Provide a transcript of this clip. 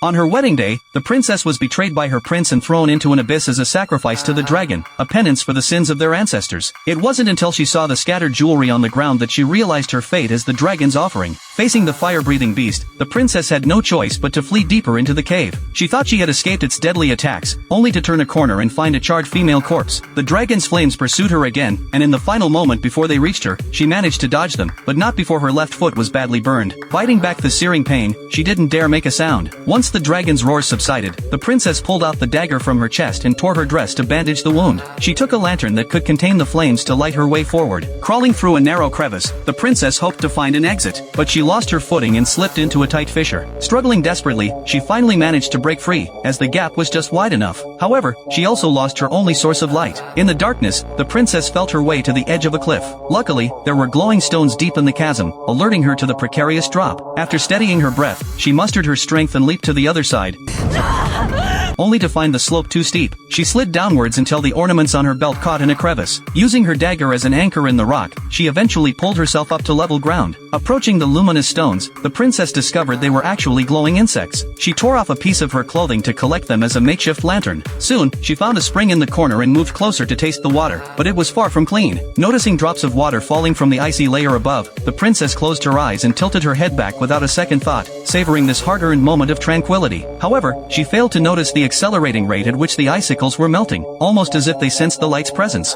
On her wedding day, the princess was betrayed by her prince and thrown into an abyss as a sacrifice to the dragon, a penance for the sins of their ancestors. It wasn't until she saw the scattered jewelry on the ground that she realized her fate as the dragon's offering. Facing the fire-breathing beast, the princess had no choice but to flee deeper into the cave. She thought she had escaped its deadly attacks, only to turn a corner and find a charred female corpse. The dragon's flames pursued her again, and in the final moment before they reached her, she managed to dodge them, but not before her left foot was badly burned. Fighting back the searing pain, she didn't dare make a sound. Once the dragon's roar subsided, the princess pulled out the dagger from her chest and tore her dress to bandage the wound. She took a lantern that could contain the flames to light her way forward. Crawling through a narrow crevice, the princess hoped to find an exit, but she lost her footing and slipped into a tight fissure. Struggling desperately, she finally managed to break free, as the gap was just wide enough. However, she also lost her only source of light. In the darkness, the princess felt her way to the edge of a cliff. Luckily, there were glowing stones deep in the chasm, alerting her to the precarious drop. After steadying her breath, she mustered her strength and leaped to the other side, only to find the slope too steep. She slid downwards until the ornaments on her belt caught in a crevice. Using her dagger as an anchor in the rock, she eventually pulled herself up to level ground. Approaching the luminous stones, the princess discovered they were actually glowing insects. She tore off a piece of her clothing to collect them as a makeshift lantern. Soon, she found a spring in the corner and moved closer to taste the water, but it was far from clean. Noticing drops of water falling from the icy layer above, the princess closed her eyes and tilted her head back without a second thought, savoring this hard-earned moment of tranquility. However, she failed to notice the accelerating rate at which the icicles were melting, almost as if they sensed the light's presence.